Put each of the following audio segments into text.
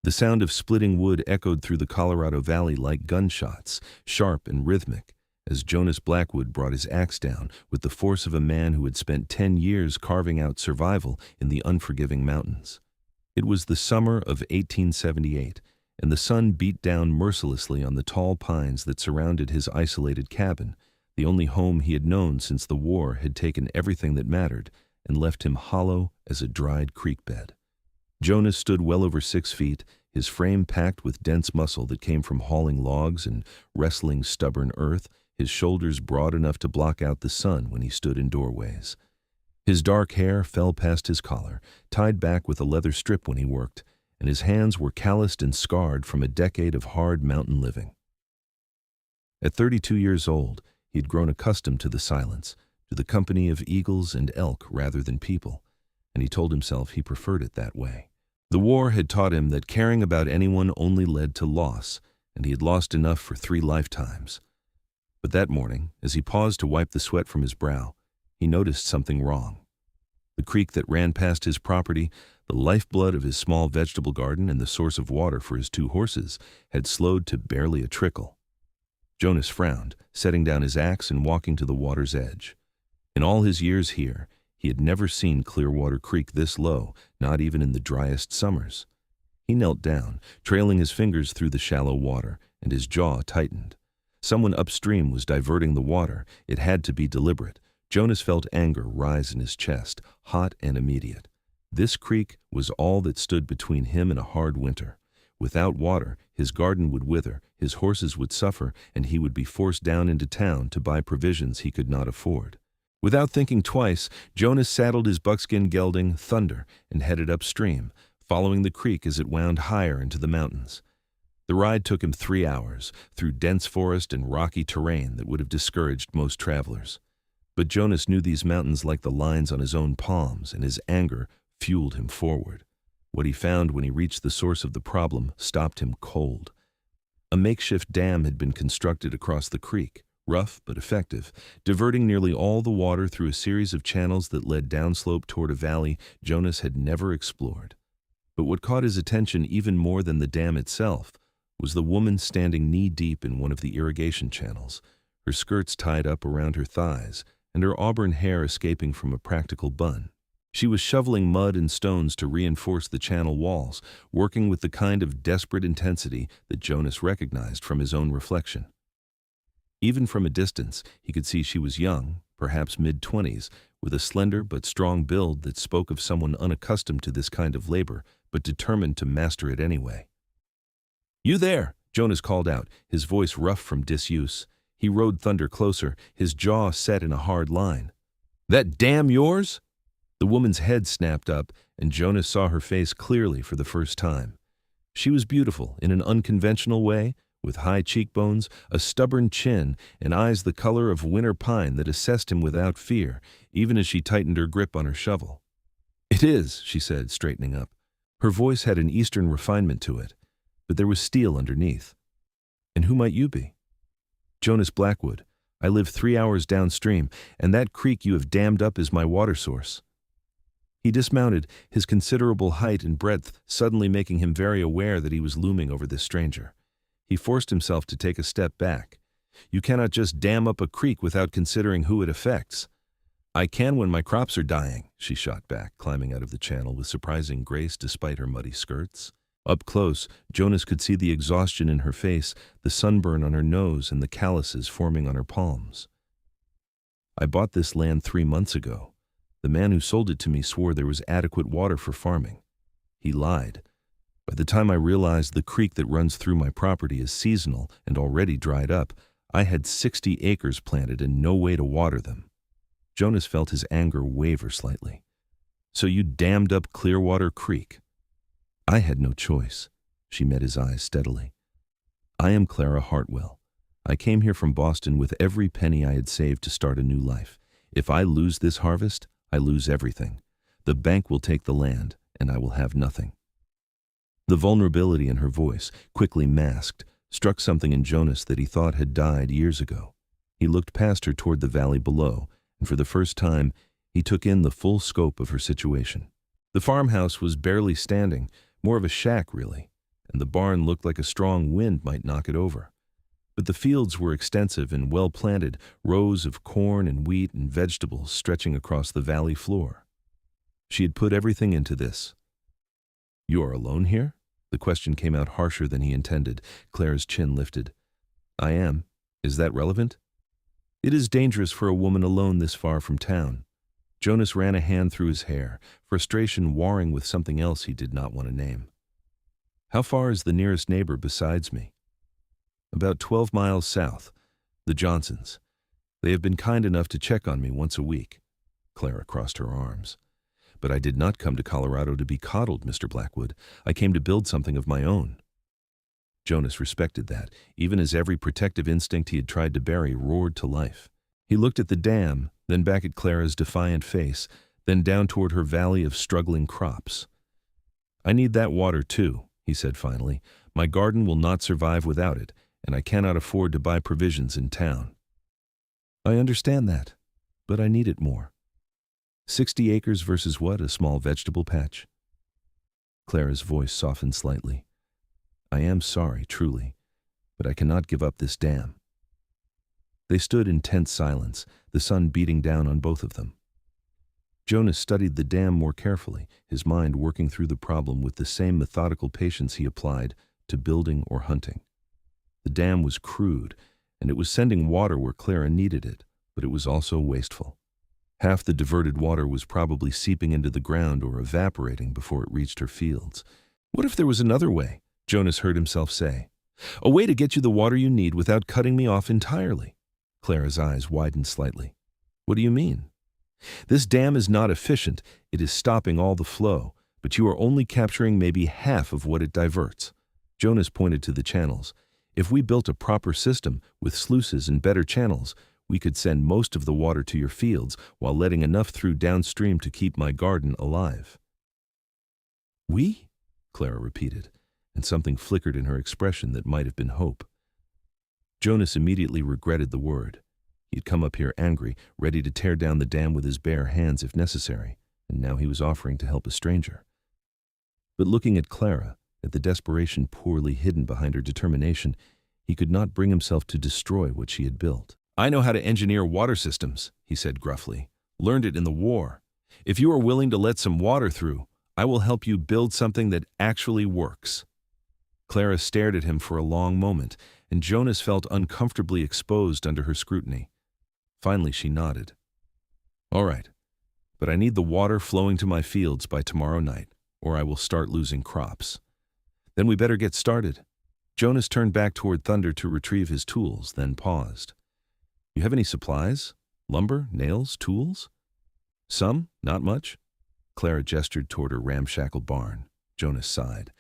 The sound of splitting wood echoed through the Colorado Valley like gunshots, sharp and rhythmic, as Jonas Blackwood brought his axe down with the force of a man who had spent 10 years carving out survival in the unforgiving mountains. It was the summer of 1878, and the sun beat down mercilessly on the tall pines that surrounded his isolated cabin, the only home he had known since the war had taken everything that mattered and left him hollow as a dried creek bed. Jonas stood well over 6 feet, his frame packed with dense muscle that came from hauling logs and wrestling stubborn earth, his shoulders broad enough to block out the sun when he stood in doorways. His dark hair fell past his collar, tied back with a leather strip when he worked, and his hands were calloused and scarred from a decade of hard mountain living. At 32 years old, he had grown accustomed to the silence, to the company of eagles and elk rather than people, and he told himself he preferred it that way. The war had taught him that caring about anyone only led to loss, and he had lost enough for 3 lifetimes. But that morning, as he paused to wipe the sweat from his brow, he noticed something wrong. The creek that ran past his property, the lifeblood of his small vegetable garden and the source of water for his 2 horses, had slowed to barely a trickle. Jonas frowned, setting down his axe and walking to the water's edge. In all his years here, he had never seen Clearwater Creek this low, not even in the driest summers. He knelt down, trailing his fingers through the shallow water, and his jaw tightened. Someone upstream was diverting the water. It had to be deliberate. Jonas felt anger rise in his chest, hot and immediate. This creek was all that stood between him and a hard winter. Without water, his garden would wither, his horses would suffer, and he would be forced down into town to buy provisions he could not afford. Without thinking twice, Jonas saddled his buckskin gelding, Thunder, and headed upstream, following the creek as it wound higher into the mountains. The ride took him 3 hours, through dense forest and rocky terrain that would have discouraged most travelers. But Jonas knew these mountains like the lines on his own palms, and his anger fueled him forward. What he found when he reached the source of the problem stopped him cold. A makeshift dam had been constructed across the creek, rough but effective, diverting nearly all the water through a series of channels that led downslope toward a valley Jonas had never explored. But what caught his attention even more than the dam itself was the woman standing knee-deep in one of the irrigation channels, her skirts tied up around her thighs, and her auburn hair escaping from a practical bun. She was shoveling mud and stones to reinforce the channel walls, working with the kind of desperate intensity that Jonas recognized from his own reflection. Even from a distance, he could see she was young, perhaps mid-20s, with a slender but strong build that spoke of someone unaccustomed to this kind of labor, but determined to master it anyway. "You there!" Jonas called out, his voice rough from disuse. He rode Thunder closer, his jaw set in a hard line. "That dam yours?" The woman's head snapped up, and Jonas saw her face clearly for the first time. She was beautiful in an unconventional way, with high cheekbones, a stubborn chin, and eyes the color of winter pine that assessed him without fear, even as she tightened her grip on her shovel. "It is," she said, straightening up. Her voice had an Eastern refinement to it, but there was steel underneath. "And who might you be?" "Jonas Blackwood. I live 3 hours downstream, and that creek you have dammed up is my water source." He dismounted, his considerable height and breadth suddenly making him very aware that he was looming over this stranger. He forced himself to take a step back. "You cannot just dam up a creek without considering who it affects." "I can when my crops are dying," she shot back, climbing out of the channel with surprising grace despite her muddy skirts. Up close, Jonas could see the exhaustion in her face, the sunburn on her nose, and the calluses forming on her palms. "I bought this land 3 months ago. The man who sold it to me swore there was adequate water for farming. He lied. By the time I realized the creek that runs through my property is seasonal and already dried up, I had 60 acres planted and no way to water them." Jonas felt his anger waver slightly. "So you dammed up Clearwater Creek?" "I had no choice." She met his eyes steadily. "I am Clara Hartwell. I came here from Boston with every penny I had saved to start a new life. If I lose this harvest, I lose everything. The bank will take the land, and I will have nothing." The vulnerability in her voice, quickly masked, struck something in Jonas that he thought had died years ago. He looked past her toward the valley below, and for the first time, he took in the full scope of her situation. The farmhouse was barely standing, more of a shack, really. and the barn looked like a strong wind might knock it over. But the fields were extensive and well planted, rows of corn and wheat and vegetables stretching across the valley floor. She had put everything into this. "You are alone here?" The question came out harsher than he intended. Clara's chin lifted. "I am. Is that relevant?" "It is dangerous for a woman alone this far from town." Jonas ran a hand through his hair, frustration warring with something else he did not want to name. "How far is the nearest neighbor besides me?" "About 12 miles south. The Johnsons. They have been kind enough to check on me once a week." Clara crossed her arms. "But I did not come to Colorado to be coddled, Mr. Blackwood. I came to build something of my own." Jonas respected that, even as every protective instinct he had tried to bury roared to life. He looked at the dam, then back at Clara's defiant face, then down toward her valley of struggling crops. "I need that water too," he said finally. "My garden will not survive without it, and I cannot afford to buy provisions in town." "I understand that, but I need it more." 60 acres versus what, a small vegetable patch? Clara's voice softened slightly. "I am sorry, truly, but I cannot give up this dam." They stood in tense silence, the sun beating down on both of them. Jonas studied the dam more carefully, his mind working through the problem with the same methodical patience he applied to building or hunting. The dam was crude, and it was sending water where Clara needed it, but it was also wasteful. Half the diverted water was probably seeping into the ground or evaporating before it reached her fields. "What if there was another way?" Jonas heard himself say. "A way to get you the water you need without cutting me off entirely." Clara's eyes widened slightly. "What do you mean?" "This dam is not efficient. It is stopping all the flow, but you are only capturing maybe half of what it diverts." Jonas pointed to the channels. "If we built a proper system with sluices and better channels, we could send most of the water to your fields while letting enough through downstream to keep my garden alive." "We?" Clara repeated, and something flickered in her expression that might have been hope. Jonas immediately regretted the word. He had come up here angry, ready to tear down the dam with his bare hands if necessary, and now he was offering to help a stranger. But looking at Clara, at the desperation poorly hidden behind her determination, he could not bring himself to destroy what she had built. "I know how to engineer water systems," he said gruffly. "Learned it in the war. If you are willing to let some water through, I will help you build something that actually works." Clara stared at him for a long moment, and Jonas felt uncomfortably exposed under her scrutiny. Finally she nodded. "All right, but I need the water flowing to my fields by tomorrow night, or I will start losing crops." "Then we better get started." Jonas turned back toward Thunder to retrieve his tools, then paused. "You have any supplies? Lumber, nails, tools?" "Some, not much." Clara gestured toward her ramshackle barn. Jonas sighed.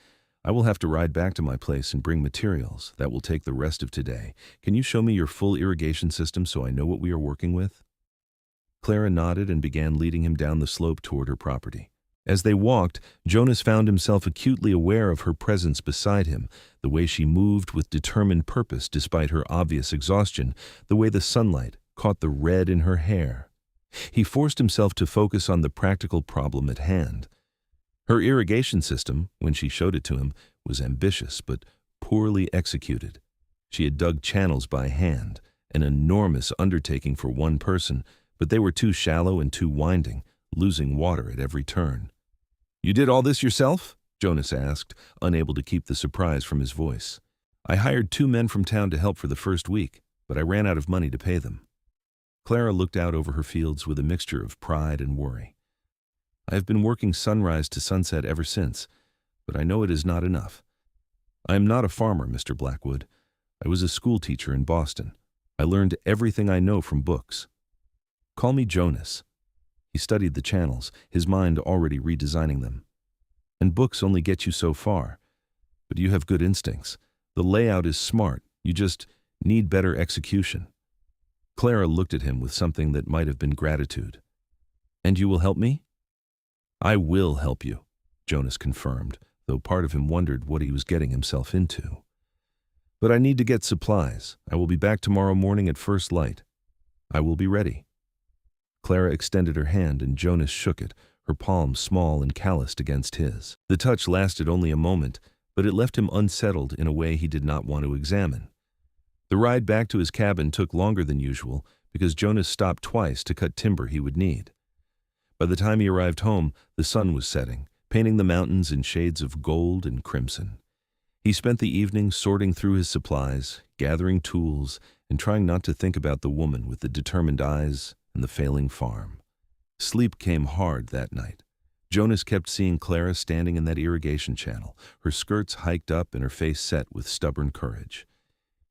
"I will have to ride back to my place and bring materials. That will take the rest of today. Can you show me your full irrigation system so I know what we are working with?" Clara nodded and began leading him down the slope toward her property. As they walked, Jonas found himself acutely aware of her presence beside him, the way she moved with determined purpose despite her obvious exhaustion, the way the sunlight caught the red in her hair. He forced himself to focus on the practical problem at hand. Her irrigation system, when she showed it to him, was ambitious but poorly executed. She had dug channels by hand, an enormous undertaking for one person, but they were too shallow and too winding, losing water at every turn. "You did all this yourself?" Jonas asked, unable to keep the surprise from his voice. "I hired 2 men from town to help for the first week, but I ran out of money to pay them." Clara looked out over her fields with a mixture of pride and worry. "I have been working sunrise to sunset ever since, but I know it is not enough. I am not a farmer, Mr. Blackwood. I was a schoolteacher in Boston. I learned everything I know from books. Call me Jonas." He studied the channels, his mind already redesigning them. "And books only get you so far. But you have good instincts. The layout is smart. You just need better execution." Clara looked at him with something that might have been gratitude. "And you will help me?" "I will help you," Jonas confirmed, though part of him wondered what he was getting himself into. "But I need to get supplies. I will be back tomorrow morning at first light. I will be ready." Clara extended her hand and Jonas shook it, her palm small and calloused against his. The touch lasted only a moment, but it left him unsettled in a way he did not want to examine. The ride back to his cabin took longer than usual because Jonas stopped twice to cut timber he would need. By the time he arrived home, the sun was setting, painting the mountains in shades of gold and crimson. He spent the evening sorting through his supplies, gathering tools, and trying not to think about the woman with the determined eyes and the failing farm. Sleep came hard that night. Jonas kept seeing Clara standing in that irrigation channel, her skirts hiked up and her face set with stubborn courage.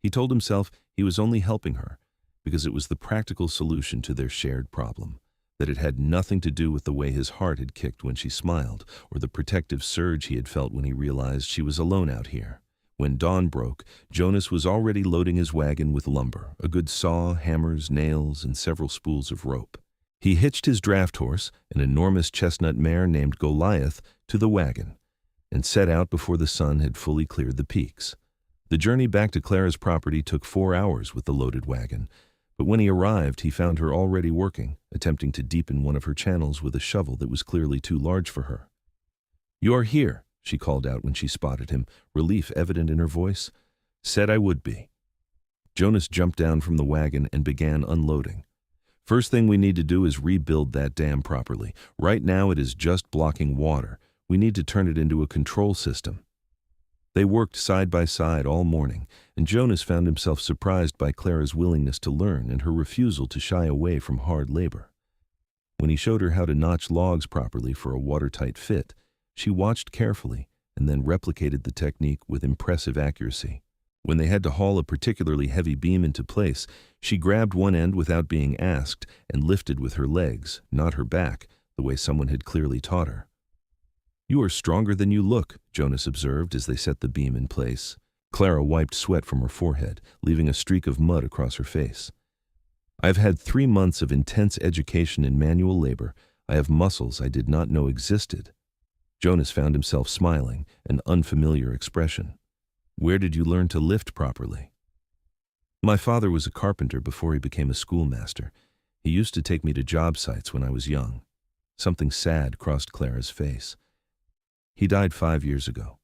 He told himself he was only helping her because it was the practical solution to their shared problem, that it had nothing to do with the way his heart had kicked when she smiled or the protective surge he had felt when he realized she was alone out here. When dawn broke, Jonas was already loading his wagon with lumber, a good saw, hammers, nails, and several spools of rope. He hitched his draft horse, an enormous chestnut mare named Goliath, to the wagon, and set out before the sun had fully cleared the peaks. The journey back to Clara's property took 4 hours with the loaded wagon, but when he arrived, he found her already working, attempting to deepen one of her channels with a shovel that was clearly too large for her. "You are here," she called out when she spotted him, relief evident in her voice. "Said I would be." Jonas jumped down from the wagon and began unloading. "First thing we need to do is rebuild that dam properly. Right now it is just blocking water. We need to turn it into a control system." They worked side by side all morning, and Jonas found himself surprised by Clara's willingness to learn and her refusal to shy away from hard labor. When he showed her how to notch logs properly for a watertight fit, she watched carefully and then replicated the technique with impressive accuracy. When they had to haul a particularly heavy beam into place, she grabbed one end without being asked and lifted with her legs, not her back, the way someone had clearly taught her. "You are stronger than you look," Jonas observed as they set the beam in place. Clara wiped sweat from her forehead, leaving a streak of mud across her face. "I've had 3 months of intense education in manual labor. I have muscles I did not know existed." Jonas found himself smiling, an unfamiliar expression. "Where did you learn to lift properly?" "My father was a carpenter before he became a schoolmaster. He used to take me to job sites when I was young." Something sad crossed Clara's face. "He died 5 years ago.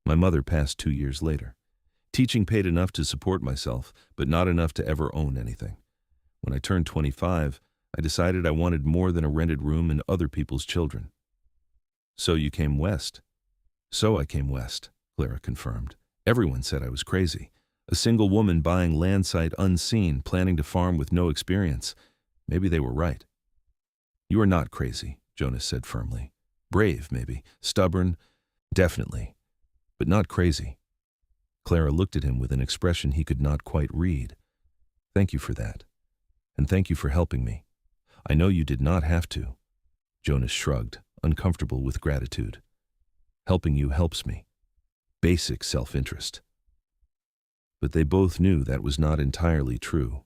My mother passed 2 years later. Teaching paid enough to support myself, but not enough to ever own anything. When I turned 25, I decided I wanted more than a rented room and other people's children." "So you came west?" "So I came west," Clara confirmed. "Everyone said I was crazy. A single woman buying land sight unseen, planning to farm with no experience. Maybe they were right." "You are not crazy," Jonas said firmly. "Brave, maybe. Stubborn. Definitely. But not crazy." Clara looked at him with an expression he could not quite read. "Thank you for that. And thank you for helping me. I know you did not have to." Jonas shrugged, uncomfortable with gratitude. "Helping you helps me. Basic self-interest." But they both knew that was not entirely true.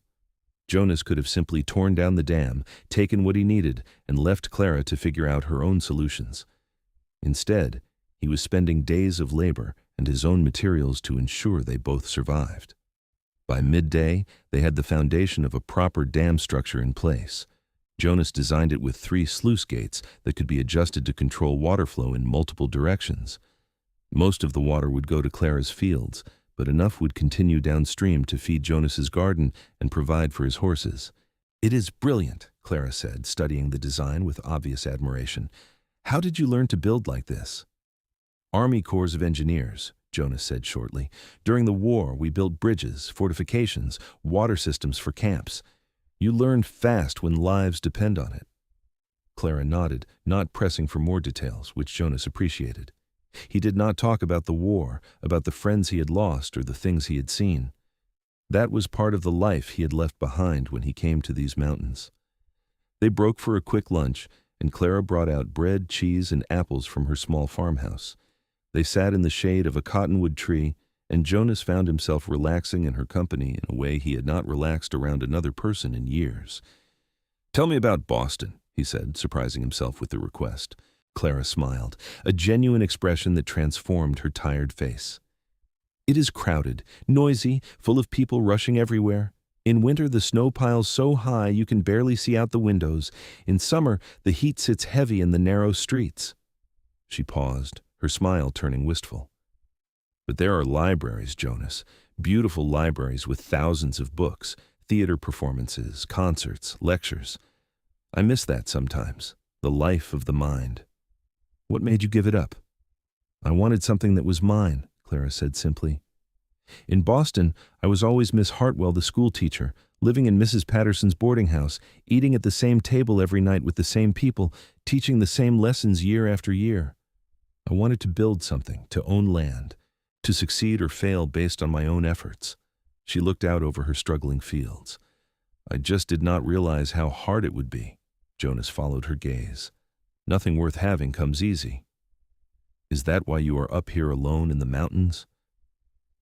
Jonas could have simply torn down the dam, taken what he needed, and left Clara to figure out her own solutions. Instead, he was spending days of labor and his own materials to ensure they both survived. By midday, they had the foundation of a proper dam structure in place. Jonas designed it with 3 sluice gates that could be adjusted to control water flow in multiple directions. Most of the water would go to Clara's fields, but enough would continue downstream to feed Jonas's garden and provide for his horses. "It is brilliant," Clara said, studying the design with obvious admiration. "How did you learn to build like this?" "Army Corps of Engineers," Jonas said shortly. "During the war, we built bridges, fortifications, water systems for camps. You learn fast when lives depend on it." Clara nodded, not pressing for more details, which Jonas appreciated. He did not talk about the war, about the friends he had lost or the things he had seen. That was part of the life he had left behind when he came to these mountains. They broke for a quick lunch, and Clara brought out bread, cheese, and apples from her small farmhouse. They sat in the shade of a cottonwood tree, and Jonas found himself relaxing in her company in a way he had not relaxed around another person in years. "Tell me about Boston," he said, surprising himself with the request. Clara smiled, a genuine expression that transformed her tired face. "It is crowded, noisy, full of people rushing everywhere. In winter, the snow piles so high you can barely see out the windows. In summer, the heat sits heavy in the narrow streets." She paused, her smile turning wistful. But there are libraries, Jonas, beautiful libraries with thousands of books, theater performances, concerts, lectures. I miss that sometimes, the life of the mind. What made you give it up? I wanted something that was mine, Clara said simply. In Boston, I was always Miss Hartwell, the school teacher, living in Mrs. Patterson's boarding house, eating at the same table every night with the same people, teaching the same lessons year after year. I wanted to build something, to own land, to succeed or fail based on my own efforts. She looked out over her struggling fields. I just did not realize how hard it would be. Jonas followed her gaze. Nothing worth having comes easy. Is that why you are up here alone in the mountains?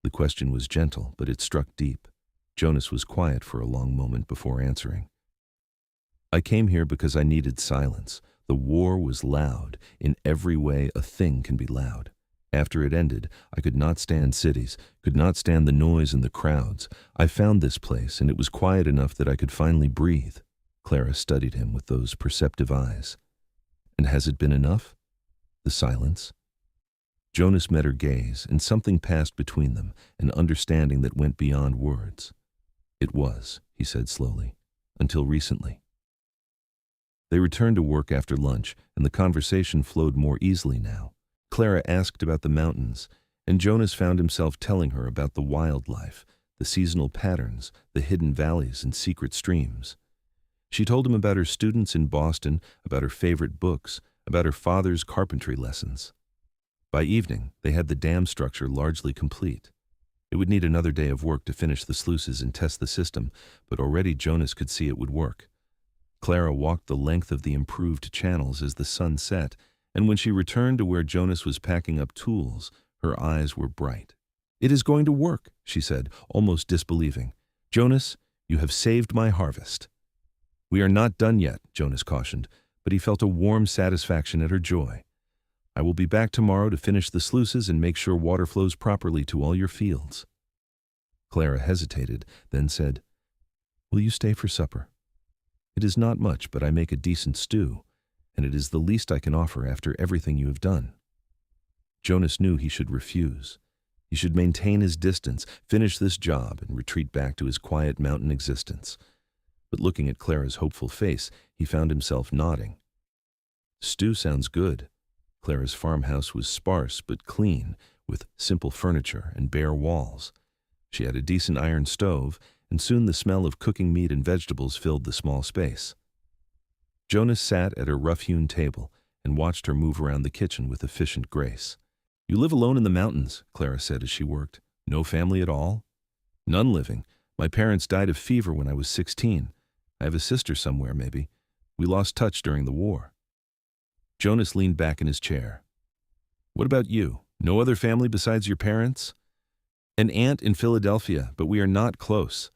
The question was gentle, but it struck deep. Jonas was quiet for a long moment before answering. I came here because I needed silence. The war was loud. In every way, a thing can be loud. After it ended, I could not stand cities, could not stand the noise and the crowds. I found this place, and it was quiet enough that I could finally breathe. Clara studied him with those perceptive eyes. And has it been enough? The silence? Jonas met her gaze, and something passed between them, an understanding that went beyond words. It was, he said slowly, until recently. They returned to work after lunch, and the conversation flowed more easily now. Clara asked about the mountains, and Jonas found himself telling her about the wildlife, the seasonal patterns, the hidden valleys and secret streams. She told him about her students in Boston, about her favorite books, about her father's carpentry lessons. By evening, they had the dam structure largely complete. It would need another day of work to finish the sluices and test the system, but already Jonas could see it would work. Clara walked the length of the improved channels as the sun set, and when she returned to where Jonas was packing up tools, her eyes were bright. "It is going to work," she said, almost disbelieving. "Jonas, you have saved my harvest." "We are not done yet," Jonas cautioned, but he felt a warm satisfaction at her joy. "I will be back tomorrow to finish the sluices and make sure water flows properly to all your fields." Clara hesitated, then said, "Will you stay for supper? It is not much, but I make a decent stew, and it is the least I can offer after everything you have done." Jonas knew he should refuse. He should maintain his distance, finish this job, and retreat back to his quiet mountain existence. But looking at Clara's hopeful face, he found himself nodding. "Stew sounds good." Clara's farmhouse was sparse but clean, with simple furniture and bare walls. She had a decent iron stove, and soon the smell of cooking meat and vegetables filled the small space. Jonas sat at her rough-hewn table and watched her move around the kitchen with efficient grace. "You live alone in the mountains," Clara said as she worked. "No family at all?" "None living. My parents died of fever when I was 16. I have a sister somewhere, maybe. We lost touch during the war." Jonas leaned back in his chair. "What about you? No other family besides your parents?" "An aunt in Philadelphia, but we are not close.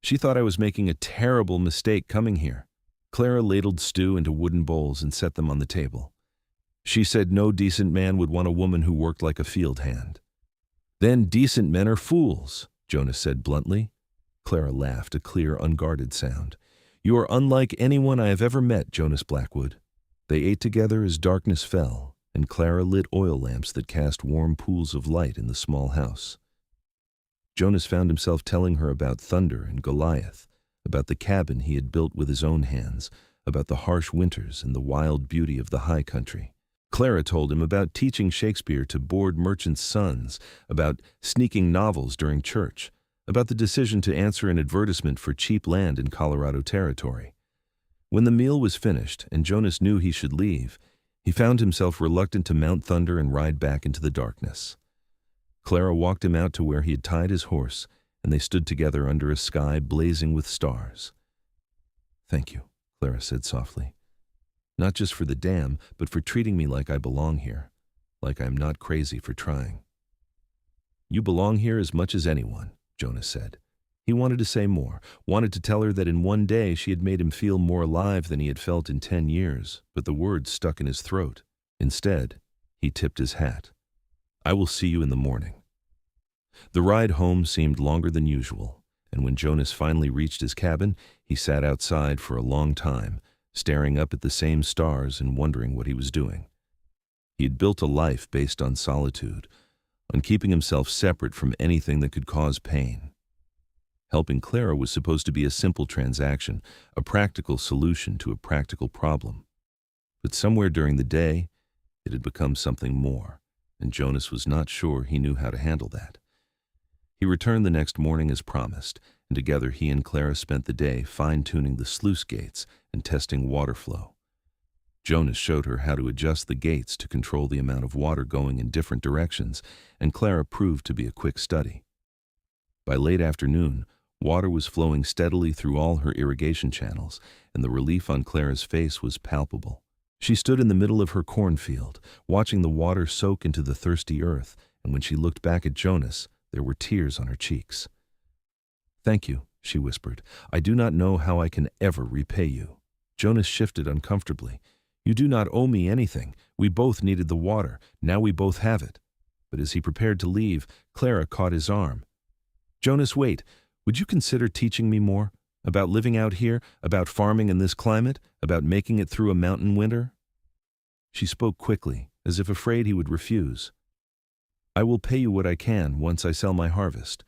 She thought I was making a terrible mistake coming here." Clara ladled stew into wooden bowls and set them on the table. "She said no decent man would want a woman who worked like a field hand." "Then decent men are fools," Jonas said bluntly. Clara laughed, a clear, unguarded sound. "You are unlike anyone I have ever met, Jonas Blackwood." They ate together as darkness fell, and Clara lit oil lamps that cast warm pools of light in the small house. Jonas found himself telling her about thunder and Goliath, about the cabin he had built with his own hands, about the harsh winters and the wild beauty of the high country. Clara told him about teaching Shakespeare to bored merchants' sons, about sneaking novels during church, about the decision to answer an advertisement for cheap land in Colorado Territory. When the meal was finished and Jonas knew he should leave, he found himself reluctant to mount Thunder and ride back into the darkness. Clara walked him out to where he had tied his horse, and they stood together under a sky blazing with stars. "Thank you," Clara said softly. "Not just for the dam, but for treating me like I belong here, like I'm not crazy for trying." "You belong here as much as anyone," Jonas said. He wanted to say more, wanted to tell her that in one day she had made him feel more alive than he had felt in 10 years, but the words stuck in his throat. Instead, he tipped his hat. "I will see you in the morning." The ride home seemed longer than usual, and when Jonas finally reached his cabin, he sat outside for a long time, staring up at the same stars and wondering what he was doing. He had built a life based on solitude, on keeping himself separate from anything that could cause pain. Helping Clara was supposed to be a simple transaction, a practical solution to a practical problem. But somewhere during the day, it had become something more, and Jonas was not sure he knew how to handle that. He returned the next morning as promised, and together he and Clara spent the day fine-tuning the sluice gates and testing water flow. Jonas showed her how to adjust the gates to control the amount of water going in different directions, and Clara proved to be a quick study. By late afternoon, water was flowing steadily through all her irrigation channels, and the relief on Clara's face was palpable. She stood in the middle of her cornfield, watching the water soak into the thirsty earth, and when she looked back at Jonas, there were tears on her cheeks. "Thank you," she whispered. "I do not know how I can ever repay you." Jonas shifted uncomfortably. "You do not owe me anything. We both needed the water. Now we both have it." But as he prepared to leave, Clara caught his arm. "Jonas, wait. Would you consider teaching me more? About living out here, about farming in this climate, about making it through a mountain winter?" She spoke quickly, as if afraid he would refuse. "I will pay you what I can once I sell my harvest.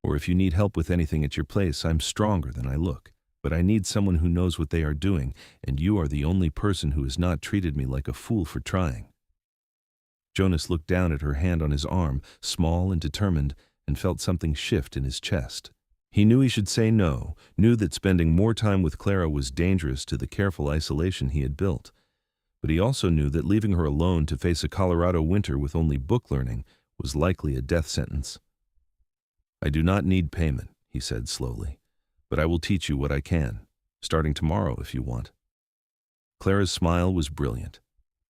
Or if you need help with anything at your place, I'm stronger than I look. But I need someone who knows what they are doing, and you are the only person who has not treated me like a fool for trying." Jonas looked down at her hand on his arm, small and determined, and felt something shift in his chest. He knew he should say no, knew that spending more time with Clara was dangerous to the careful isolation he had built. But he also knew that leaving her alone to face a Colorado winter with only book learning was likely a death sentence. "I do not need payment," he said slowly, "but I will teach you what I can, starting tomorrow if you want." Clara's smile was brilliant.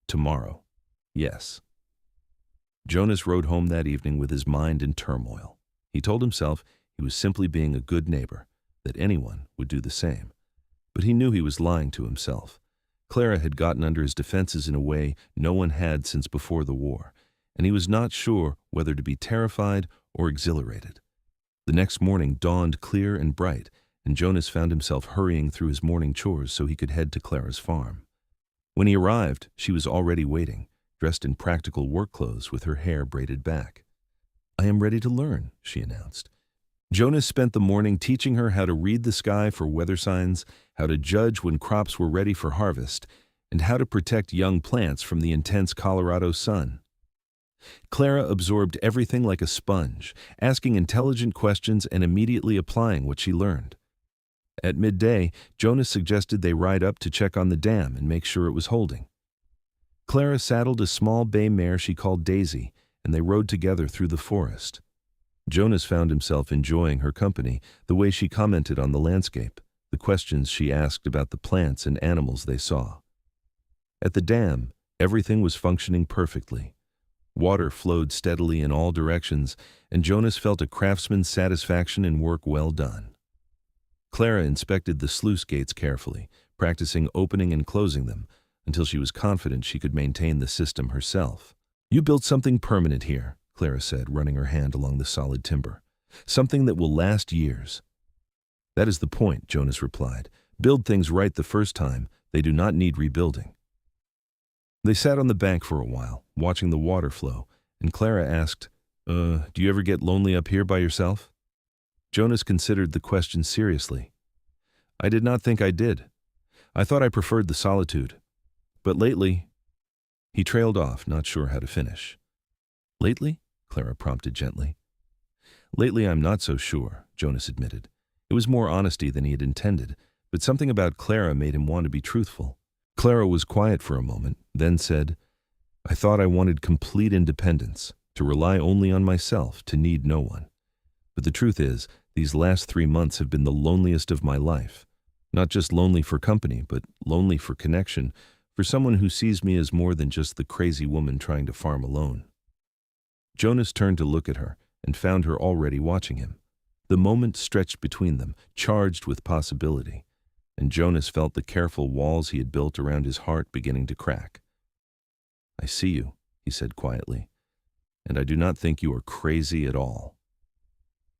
Tomorrow. Yes. Jonas rode home that evening with his mind in turmoil. He told himself he was simply being a good neighbor, that anyone would do the same. But he knew he was lying to himself. Clara had gotten under his defenses in a way no one had since before the war, and he was not sure whether to be terrified or exhilarated. The next morning dawned clear and bright, and Jonas found himself hurrying through his morning chores so he could head to Clara's farm. When he arrived, she was already waiting, dressed in practical work clothes with her hair braided back. "I am ready to learn," she announced. Jonas spent the morning teaching her how to read the sky for weather signs, how to judge when crops were ready for harvest, and how to protect young plants from the intense Colorado sun. Clara absorbed everything like a sponge, asking intelligent questions and immediately applying what she learned. At midday, Jonas suggested they ride up to check on the dam and make sure it was holding. Clara saddled a small bay mare she called Daisy, and they rode together through the forest. Jonas found himself enjoying her company, the way she commented on the landscape, the questions she asked about the plants and animals they saw. At the dam, everything was functioning perfectly. Water flowed steadily in all directions, and Jonas felt a craftsman's satisfaction in work well done. Clara inspected the sluice gates carefully, practicing opening and closing them, until she was confident she could maintain the system herself. "You built something permanent here," Clara said, running her hand along the solid timber. "Something that will last years." "That is the point," Jonas replied. "Build things right the first time. They do not need rebuilding." They sat on the bank for a while, watching the water flow, and Clara asked, Do you ever get lonely up here by yourself?" Jonas considered the question seriously. "I did not think I did. I thought I preferred the solitude. But lately—" He trailed off, not sure how to finish. "Lately?" Clara prompted gently. "Lately I'm not so sure," Jonas admitted. It was more honesty than he had intended, but something about Clara made him want to be truthful. Clara was quiet for a moment, then said, "I thought I wanted complete independence, to rely only on myself, to need no one. But the truth is, these last 3 months have been the loneliest of my life. Not just lonely for company, but lonely for connection, for someone who sees me as more than just the crazy woman trying to farm alone." Jonas turned to look at her and found her already watching him. The moment stretched between them, charged with possibility, and Jonas felt the careful walls he had built around his heart beginning to crack. "I see you," he said quietly, "and I do not think you are crazy at all."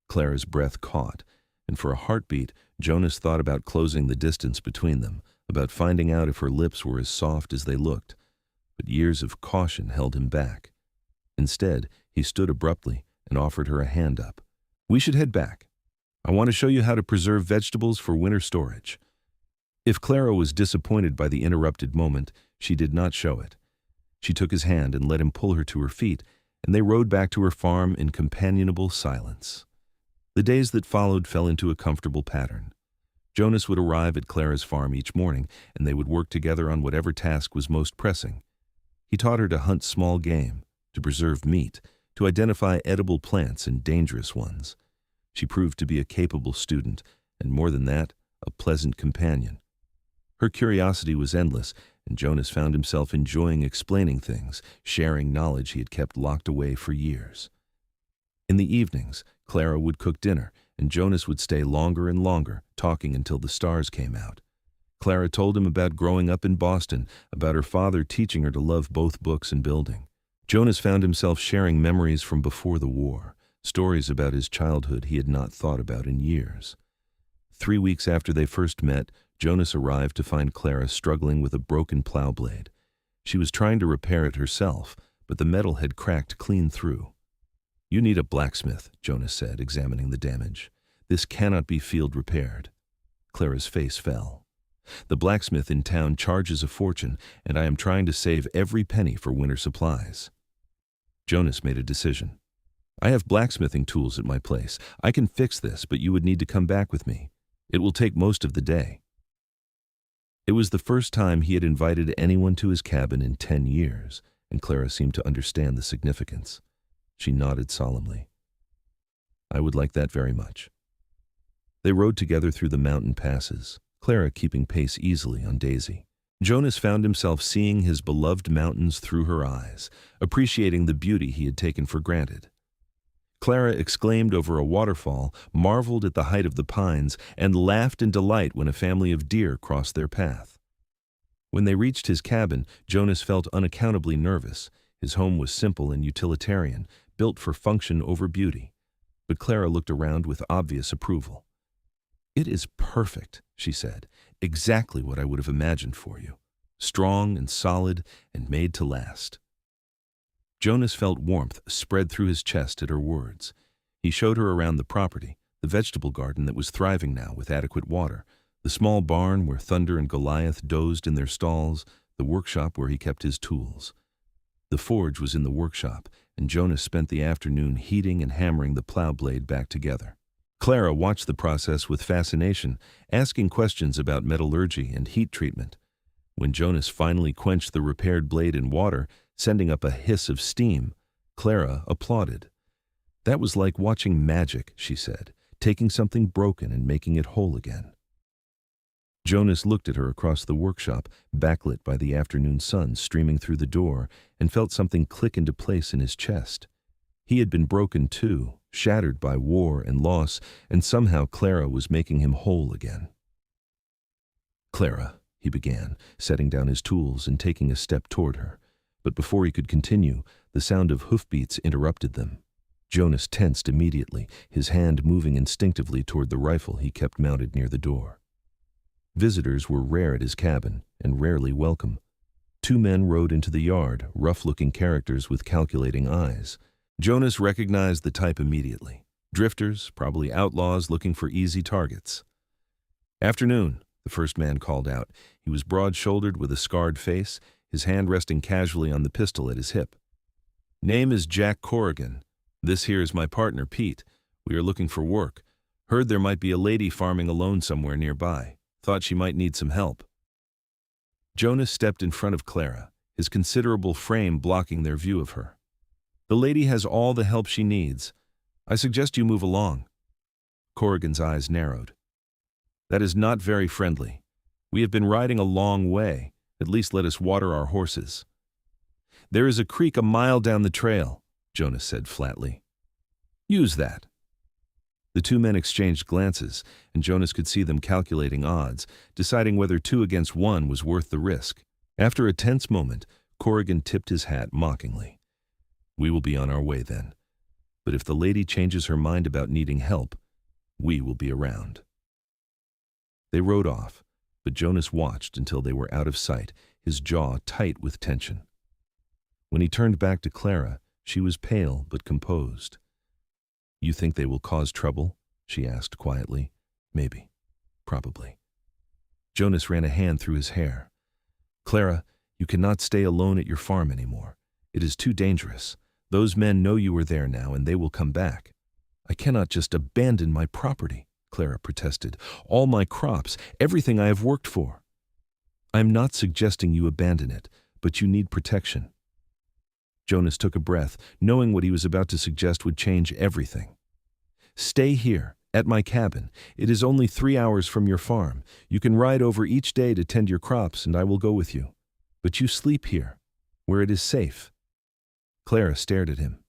Clara's breath caught, and for a heartbeat, Jonas thought about closing the distance between them, about finding out if her lips were as soft as they looked, but years of caution held him back. Instead, He stood abruptly and offered her a hand up. "We should head back. I want to show you how to preserve vegetables for winter storage." If Clara was disappointed by the interrupted moment, she did not show it. She took his hand and let him pull her to her feet, and they rode back to her farm in companionable silence. The days that followed fell into a comfortable pattern. Jonas would arrive at Clara's farm each morning, and they would work together on whatever task was most pressing. He taught her to hunt small game, to preserve meat, to identify edible plants and dangerous ones. She proved to be a capable student, and more than that, a pleasant companion. Her curiosity was endless, and Jonas found himself enjoying explaining things, sharing knowledge he had kept locked away for years. In the evenings, Clara would cook dinner, and Jonas would stay longer and longer, talking until the stars came out. Clara told him about growing up in Boston, about her father teaching her to love both books and building. Jonas found himself sharing memories from before the war, stories about his childhood he had not thought about in years. 3 weeks after they first met, Jonas arrived to find Clara struggling with a broken plow blade. She was trying to repair it herself, but the metal had cracked clean through. "You need a blacksmith," Jonas said, examining the damage. "This cannot be field repaired." Clara's face fell. "The blacksmith in town charges a fortune, and I am trying to save every penny for winter supplies." Jonas made a decision. "I have blacksmithing tools at my place. I can fix this, but you would need to come back with me. It will take most of the day." It was the first time he had invited anyone to his cabin in 10 years, and Clara seemed to understand the significance. She nodded solemnly. "I would like that very much." They rode together through the mountain passes, Clara keeping pace easily on Daisy. Jonas found himself seeing his beloved mountains through her eyes, appreciating the beauty he had taken for granted. Clara exclaimed over a waterfall, marveled at the height of the pines, and laughed in delight when a family of deer crossed their path. When they reached his cabin, Jonas felt unaccountably nervous. His home was simple and utilitarian, built for function over beauty. But Clara looked around with obvious approval. "It is perfect," she said, "exactly what I would have imagined for you. Strong and solid and made to last." Jonas felt warmth spread through his chest at her words. He showed her around the property, the vegetable garden that was thriving now with adequate water, the small barn where Thunder and Goliath dozed in their stalls, the workshop where he kept his tools. The forge was in the workshop, and Jonas spent the afternoon heating and hammering the plow blade back together. Clara watched the process with fascination, asking questions about metallurgy and heat treatment. When Jonas finally quenched the repaired blade in water, sending up a hiss of steam, Clara applauded. "That was like watching magic," she said, "taking something broken and making it whole again." Jonas looked at her across the workshop, backlit by the afternoon sun streaming through the door, and felt something click into place in his chest. He had been broken too, shattered by war and loss, and somehow Clara was making him whole again. "Clara," he began, setting down his tools and taking a step toward her. But before he could continue, the sound of hoofbeats interrupted them. Jonas tensed immediately, his hand moving instinctively toward the rifle he kept mounted near the door. Visitors were rare at his cabin, and rarely welcome. 2 men rode into the yard, rough-looking characters with calculating eyes. Jonas recognized the type immediately. Drifters, probably outlaws looking for easy targets. "Afternoon," the first man called out. He was broad-shouldered with a scarred face, his hand resting casually on the pistol at his hip. "Name is Jack Corrigan. This here is my partner, Pete. We are looking for work. Heard there might be a lady farming alone somewhere nearby. Thought she might need some help." Jonas stepped in front of Clara, his considerable frame blocking their view of her. "The lady has all the help she needs. I suggest you move along." Corrigan's eyes narrowed. "That is not very friendly. We have been riding a long way. At least let us water our horses." "There is a creek a mile down the trail," Jonas said flatly. "Use that." The 2 men exchanged glances, and Jonas could see them calculating odds, deciding whether 2 against 1 was worth the risk. After a tense moment, Corrigan tipped his hat mockingly. "We will be on our way then. But if the lady changes her mind about needing help, we will be around." They rode off, but Jonas watched until they were out of sight, his jaw tight with tension. When he turned back to Clara, She was pale but composed. "You think they will cause trouble?" she asked quietly. "Maybe. Probably." Jonas ran a hand through his hair. "Clara, you cannot stay alone at your farm anymore. It is too dangerous. Those men know you are there now, and they will come back." "I cannot just abandon my property," Clara protested. "All my crops, everything I have worked for." "I am not suggesting you abandon it, but you need protection." Jonas took a breath, knowing what he was about to suggest would change everything. "Stay here, at my cabin. It is only 3 hours from your farm. You can ride over each day to tend your crops, and I will go with you. But you sleep here, where it is safe." Clara stared at him.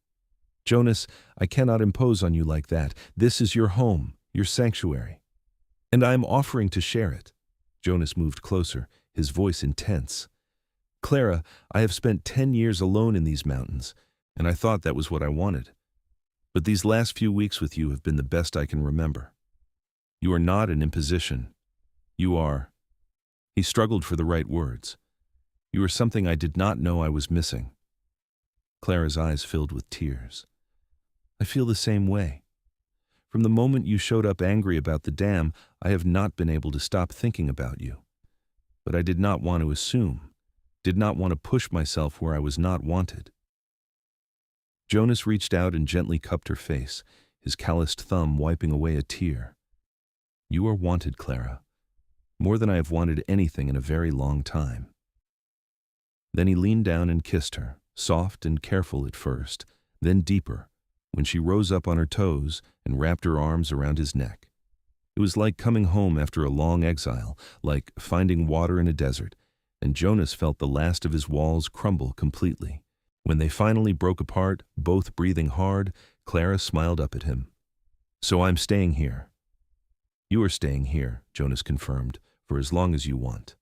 "Jonas, I cannot impose on you like that. This is your home, your sanctuary. And I am offering to share it." Jonas moved closer, his voice intense. "Clara, I have spent 10 years alone in these mountains, and I thought that was what I wanted. But these last few weeks with you have been the best I can remember. You are not an imposition. You are—" He struggled for the right words. "You are something I did not know I was missing." Clara's eyes filled with tears. "I feel the same way. From the moment you showed up angry about the dam, I have not been able to stop thinking about you. But I did not want to assume, did not want to push myself where I was not wanted." Jonas reached out and gently cupped her face, his calloused thumb wiping away a tear. "You are wanted, Clara, more than I have wanted anything in a very long time." Then he leaned down and kissed her, soft and careful at first, then deeper, when she rose up on her toes and wrapped her arms around his neck. It was like coming home after a long exile, like finding water in a desert, and Jonas felt the last of his walls crumble completely. When they finally broke apart, both breathing hard, Clara smiled up at him. "So I'm staying here." "You are staying here," Jonas confirmed, "for as long as you want."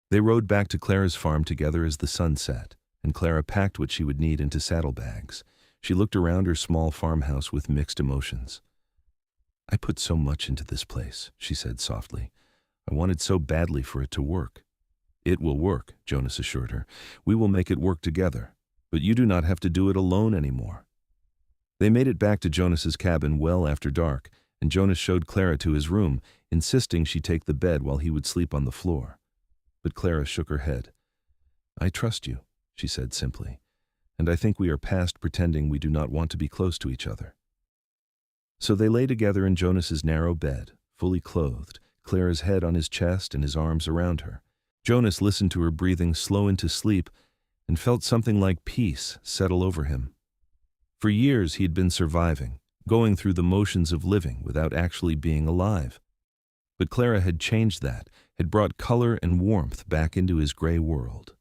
They rode back to Clara's farm together as the sun set, and Clara packed what she would need into saddlebags. She looked around her small farmhouse with mixed emotions. "I put so much into this place," she said softly. "I wanted so badly for it to work." "It will work," Jonas assured her. "We will make it work together, but you do not have to do it alone anymore." They made it back to Jonas's cabin well after dark, and Jonas showed Clara to his room, insisting she take the bed while he would sleep on the floor. But Clara shook her head. "I trust you," she said simply, "and I think we are past pretending we do not want to be close to each other." So they lay together in Jonas's narrow bed, fully clothed, Clara's head on his chest and his arms around her. Jonas listened to her breathing slow into sleep and felt something like peace settle over him. For years he had been surviving, going through the motions of living without actually being alive. But Clara had changed that, had brought color and warmth back into his gray world.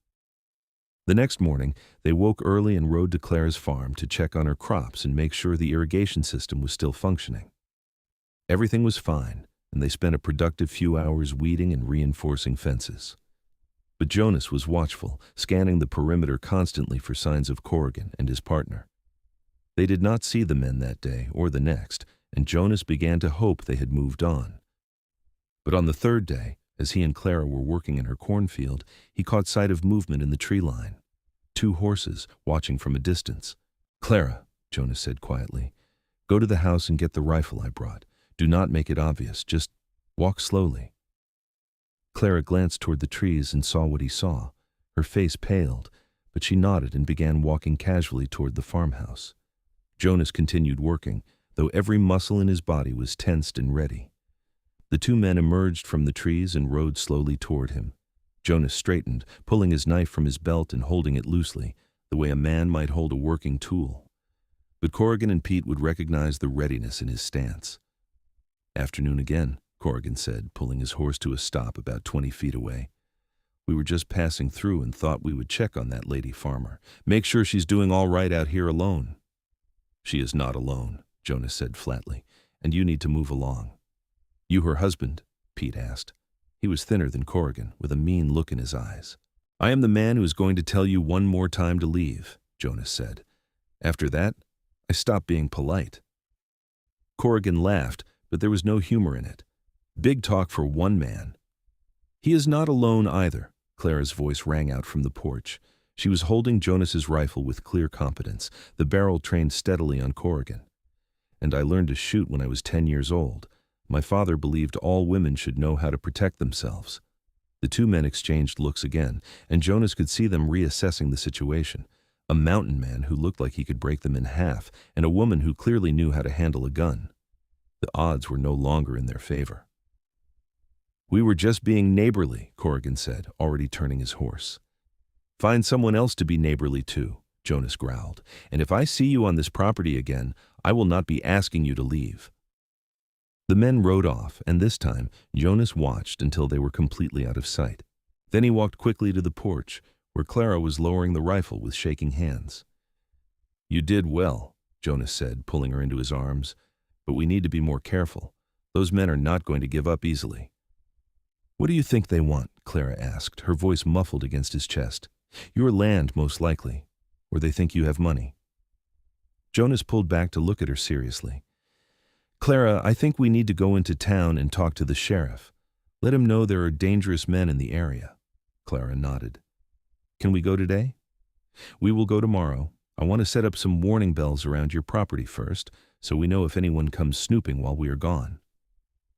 The next morning, they woke early and rode to Clara's farm to check on her crops and make sure the irrigation system was still functioning. Everything was fine, and they spent a productive few hours weeding and reinforcing fences. But Jonas was watchful, scanning the perimeter constantly for signs of Corrigan and his partner. They did not see the men that day or the next, and Jonas began to hope they had moved on. But on the third day, as he and Clara were working in her cornfield, he caught sight of movement in the tree line. 2 horses, watching from a distance. "Clara," Jonas said quietly, "go to the house and get the rifle I brought. Do not make it obvious, just walk slowly." Clara glanced toward the trees and saw what he saw. Her face paled, but she nodded and began walking casually toward the farmhouse. Jonas continued working, though every muscle in his body was tensed and ready. The 2 men emerged from the trees and rode slowly toward him. Jonas straightened, pulling his knife from his belt and holding it loosely, the way a man might hold a working tool. But Corrigan and Pete would recognize the readiness in his stance. "Afternoon again," Corrigan said, pulling his horse to a stop about 20 feet away. "We were just passing through and thought we would check on that lady farmer. Make sure she's doing all right out here alone." "She is not alone," Jonas said flatly, "and you need to move along." "You her husband?" Pete asked. He was thinner than Corrigan, with a mean look in his eyes. "I am the man who is going to tell you one more time to leave," Jonas said. "After that, I stopped being polite." Corrigan laughed, but there was no humor in it. Big talk for one man. "He is not alone either," Clara's voice rang out from the porch. She was holding Jonas's rifle with clear competence, the barrel trained steadily on Corrigan. "And I learned to shoot when I was 10 years old. My father believed all women should know how to protect themselves." The two men exchanged looks again, and Jonas could see them reassessing the situation. A mountain man who looked like he could break them in half, and a woman who clearly knew how to handle a gun. The odds were no longer in their favor. "We were just being neighborly," Corrigan said, already turning his horse. "Find someone else to be neighborly to," Jonas growled. "And if I see you on this property again, I will not be asking you to leave." The men rode off, and this time Jonas watched until they were completely out of sight. Then he walked quickly to the porch, where Clara was lowering the rifle with shaking hands. "You did well," Jonas said, pulling her into his arms. "But we need to be more careful. Those men are not going to give up easily." "What do you think they want?" Clara asked, her voice muffled against his chest. "Your land, most likely. Or they think you have money." Jonas pulled back to look at her seriously. "Clara, I think we need to go into town and talk to the sheriff. Let him know there are dangerous men in the area." Clara nodded. "Can we go today?" "We will go tomorrow. I want to set up some warning bells around your property first, so we know if anyone comes snooping while we are gone."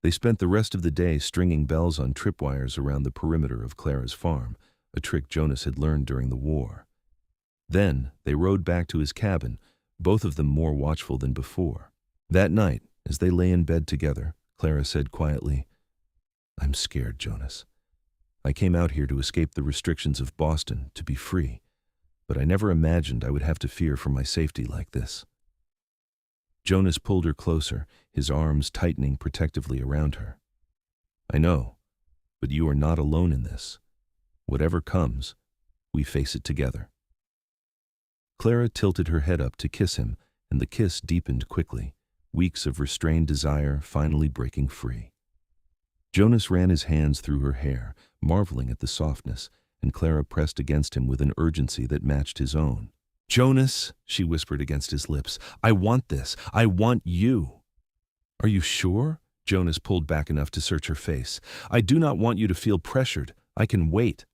They spent the rest of the day stringing bells on tripwires around the perimeter of Clara's farm, a trick Jonas had learned during the war. Then they rode back to his cabin, both of them more watchful than before. That night, as they lay in bed together, Clara said quietly, "I'm scared, Jonas. I came out here to escape the restrictions of Boston, to be free, but I never imagined I would have to fear for my safety like this." Jonas pulled her closer, his arms tightening protectively around her. "I know, but you are not alone in this. Whatever comes, we face it together." Clara tilted her head up to kiss him, and the kiss deepened quickly, weeks of restrained desire finally breaking free. Jonas ran his hands through her hair, marveling at the softness, and Clara pressed against him with an urgency that matched his own. "Jonas," she whispered against his lips, "I want this. I want you." "Are you sure?" Jonas pulled back enough to search her face. "I do not want you to feel pressured. I can wait."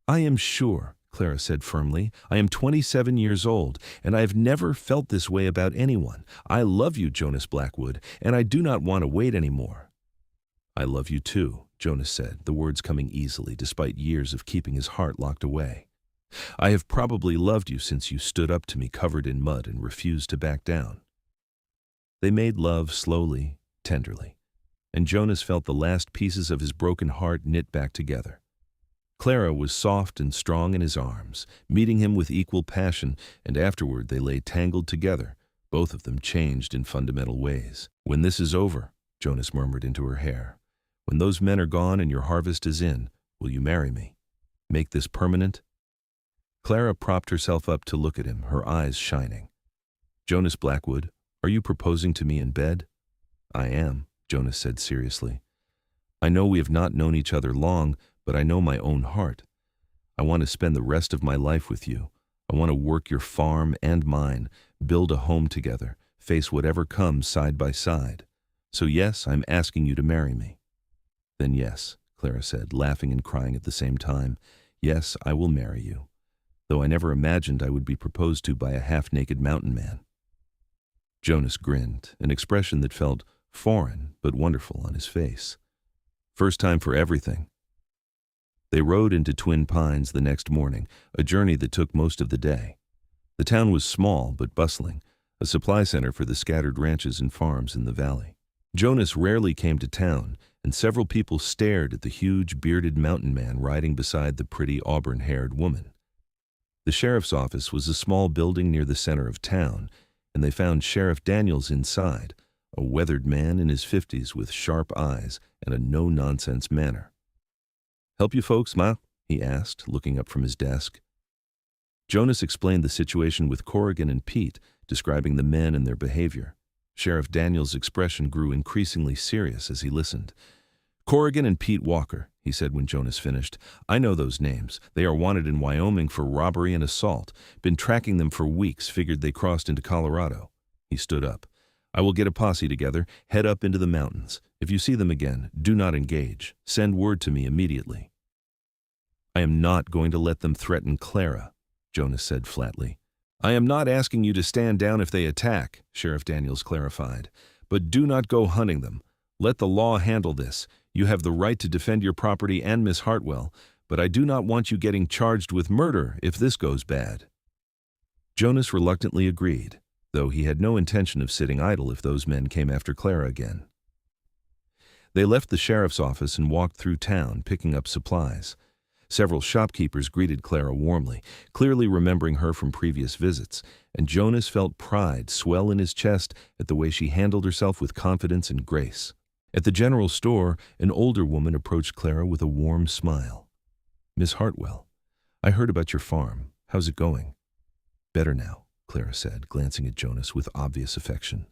"I am sure," Clara said firmly. "I am 27 years old, and I have never felt this way about anyone. I love you, Jonas Blackwood, and I do not want to wait anymore." "I love you too," Jonas said, the words coming easily despite years of keeping his heart locked away. "I have probably loved you since you stood up to me covered in mud and refused to back down." They made love slowly, tenderly, and Jonas felt the last pieces of his broken heart knit back together. Clara was soft and strong in his arms, meeting him with equal passion, and afterward they lay tangled together, both of them changed in fundamental ways. "When this is over," Jonas murmured into her hair, "when those men are gone and your harvest is in, will you marry me? Make this permanent?" Clara propped herself up to look at him, her eyes shining. "Jonas Blackwood, are you proposing to me in bed?" "I am," Jonas said seriously. "I know we have not known each other long, but I know my own heart. I want to spend the rest of my life with you. I want to work your farm and mine, build a home together, face whatever comes side by side. So yes, I'm asking you to marry me." "Then yes," Clara said, laughing and crying at the same time. "Yes, I will marry you, though I never imagined I would be proposed to by a half-naked mountain man." Jonas grinned, an expression that felt foreign but wonderful on his face. "First time for everything." They rode into Twin Pines the next morning, a journey that took most of the day. The town was small but bustling, a supply center for the scattered ranches and farms in the valley. Jonas rarely came to town, and several people stared at the huge bearded mountain man riding beside the pretty auburn-haired woman. The sheriff's office was a small building near the center of town, and they found Sheriff Daniels inside, a weathered man in his 50s with sharp eyes and a no-nonsense manner. "Help you folks, ma?" he asked, looking up from his desk. Jonas explained the situation with Corrigan and Pete, describing the men and their behavior. Sheriff Daniels' expression grew increasingly serious as he listened. "Corrigan and Pete Walker," he said when Jonas finished. "I know those names. They are wanted in Wyoming for robbery and assault. Been tracking them for weeks, figured they crossed into Colorado." He stood up. "I will get a posse together, head up into the mountains. If you see them again, do not engage. Send word to me immediately." "I am not going to let them threaten Clara." Jonas said flatly. I am not asking you to stand down if they attack, Sheriff Daniels clarified. But do not go hunting them. Let the law handle this. You have the right to defend your property and Miss Hartwell, but I do not want you getting charged with murder if this goes bad. Jonas reluctantly agreed, though he had no intention of sitting idle if those men came after Clara again. They left the sheriff's office and walked through town, picking up supplies. Several shopkeepers greeted Clara warmly, clearly remembering her from previous visits, and Jonas felt pride swell in his chest at the way she handled herself with confidence and grace. At the general store, an older woman approached Clara with a warm smile. Miss Hartwell, I heard about your farm. How's it going? Better now, Clara said, glancing at Jonas with obvious affection.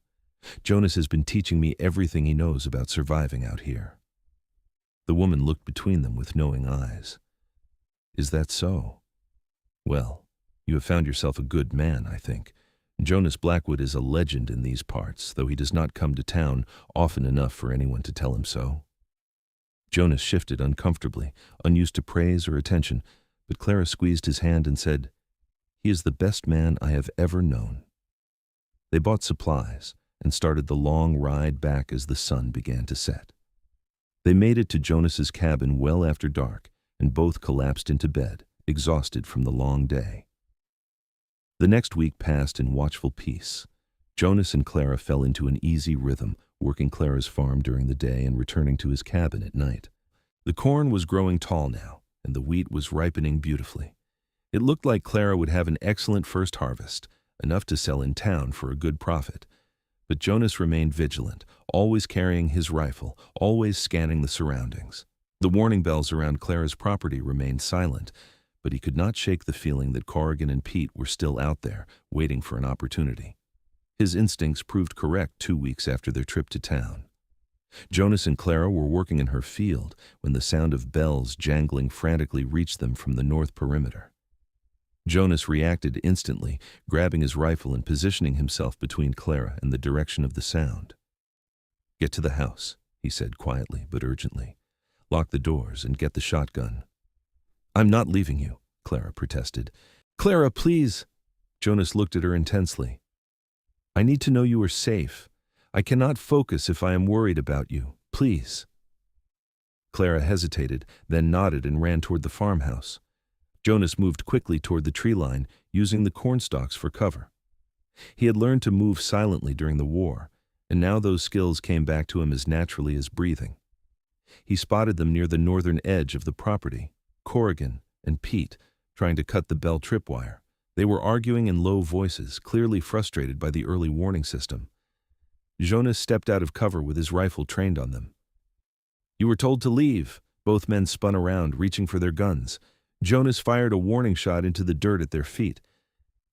Jonas has been teaching me everything he knows about surviving out here. The woman looked between them with knowing eyes. Is that so? Well, you have found yourself a good man, I think. Jonas Blackwood is a legend in these parts, though he does not come to town often enough for anyone to tell him so. Jonas shifted uncomfortably, unused to praise or attention, but Clara squeezed his hand and said, He is the best man I have ever known. They bought supplies and started the long ride back as the sun began to set. They made it to Jonas's cabin well after dark, and both collapsed into bed, exhausted from the long day. The next week passed in watchful peace. Jonas and Clara fell into an easy rhythm, working Clara's farm during the day and returning to his cabin at night. The corn was growing tall now, and the wheat was ripening beautifully. It looked like Clara would have an excellent first harvest, enough to sell in town for a good profit. But Jonas remained vigilant, always carrying his rifle, always scanning the surroundings. The warning bells around Clara's property remained silent, but he could not shake the feeling that Corrigan and Pete were still out there, waiting for an opportunity. His instincts proved correct 2 weeks after their trip to town. Jonas and Clara were working in her field when the sound of bells jangling frantically reached them from the north perimeter. Jonas reacted instantly, grabbing his rifle and positioning himself between Clara and the direction of the sound. Get to the house, he said quietly but urgently. Lock the doors and get the shotgun. I'm not leaving you, Clara protested. Clara, please. Jonas looked at her intensely. I need to know you are safe. I cannot focus if I am worried about you. Please. Clara hesitated, then nodded and ran toward the farmhouse. Jonas moved quickly toward the tree line, using the cornstalks for cover. He had learned to move silently during the war, and now those skills came back to him as naturally as breathing. He spotted them near the northern edge of the property, Corrigan and Pete, trying to cut the bell tripwire. They were arguing in low voices, clearly frustrated by the early warning system. Jonas stepped out of cover with his rifle trained on them. You were told to leave. Both men spun around, reaching for their guns. Jonas fired a warning shot into the dirt at their feet.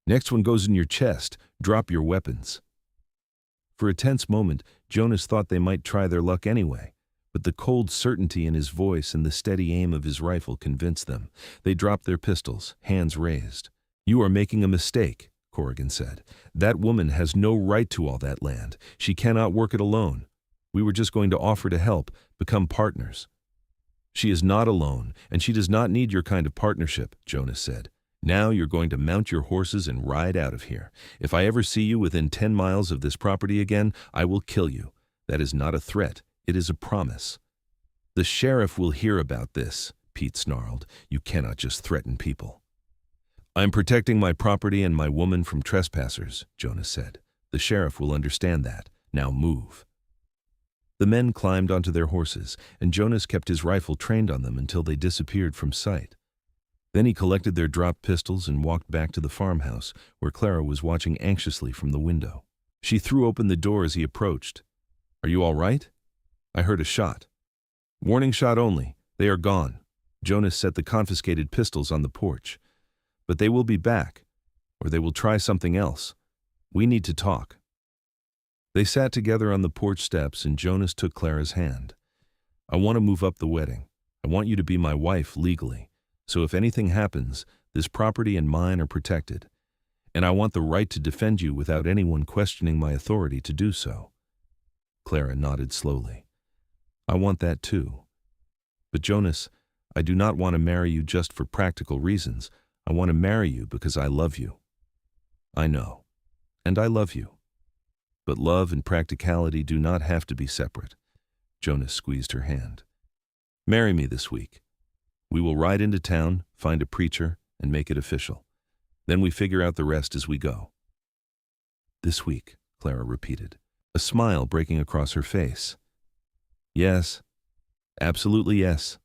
Next one goes in your chest. Drop your weapons. For a tense moment, Jonas thought they might try their luck anyway, but the cold certainty in his voice and the steady aim of his rifle convinced them. They dropped their pistols, hands raised. You are making a mistake, Corrigan said. That woman has no right to all that land. She cannot work it alone. We were just going to offer to help, become partners. She is not alone, and she does not need your kind of partnership, Jonas said. Now you're going to mount your horses and ride out of here. If I ever see you within 10 miles of this property again, I will kill you. That is not a threat. It is a promise. The sheriff will hear about this, Pete snarled. You cannot just threaten people. I'm protecting my property and my woman from trespassers, Jonas said. The sheriff will understand that. Now move. The men climbed onto their horses, and Jonas kept his rifle trained on them until they disappeared from sight. Then he collected their dropped pistols and walked back to the farmhouse, where Clara was watching anxiously from the window. She threw open the door as he approached. Are you all right? I heard a shot. Warning shot only. They are gone. Jonas set the confiscated pistols on the porch. But they will be back, or they will try something else. We need to talk. They sat together on the porch steps, and Jonas took Clara's hand. I want to move up the wedding. I want you to be my wife legally. So if anything happens, this property and mine are protected. And I want the right to defend you without anyone questioning my authority to do so. Clara nodded slowly. I want that too. But Jonas, I do not want to marry you just for practical reasons. I want to marry you because I love you. I know, and I love you. But love and practicality do not have to be separate. Jonas squeezed her hand. Marry me this week. We will ride into town, find a preacher, and make it official. Then we figure out the rest as we go. This week, Clara repeated, a smile breaking across her face. Yes, absolutely yes.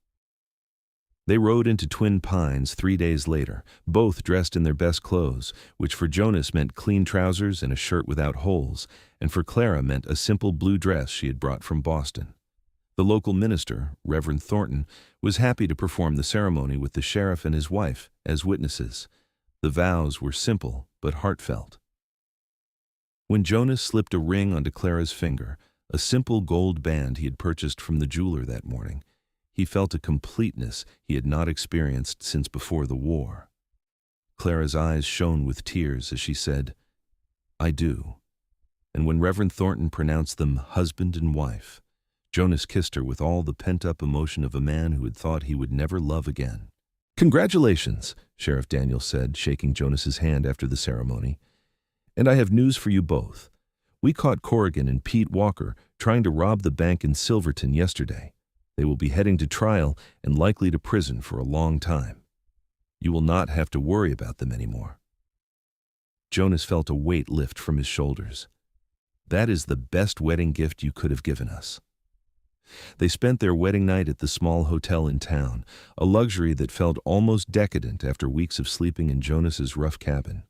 They rode into Twin Pines 3 days later, both dressed in their best clothes, which for Jonas meant clean trousers and a shirt without holes, and for Clara meant a simple blue dress she had brought from Boston. The local minister, Reverend Thornton, was happy to perform the ceremony with the sheriff and his wife as witnesses. The vows were simple but heartfelt. When Jonas slipped a ring onto Clara's finger, a simple gold band he had purchased from the jeweler that morning, he felt a completeness he had not experienced since before the war. Clara's eyes shone with tears as she said, I do. And when Reverend Thornton pronounced them husband and wife, Jonas kissed her with all the pent-up emotion of a man who had thought he would never love again. Congratulations, Sheriff Daniel said, shaking Jonas's hand after the ceremony. And I have news for you both. We caught Corrigan and Pete Walker trying to rob the bank in Silverton yesterday. They will be heading to trial and likely to prison for a long time. You will not have to worry about them anymore. Jonas felt a weight lift from his shoulders. That is the best wedding gift you could have given us. They spent their wedding night at the small hotel in town, a luxury that felt almost decadent after weeks of sleeping in Jonas's rough cabin.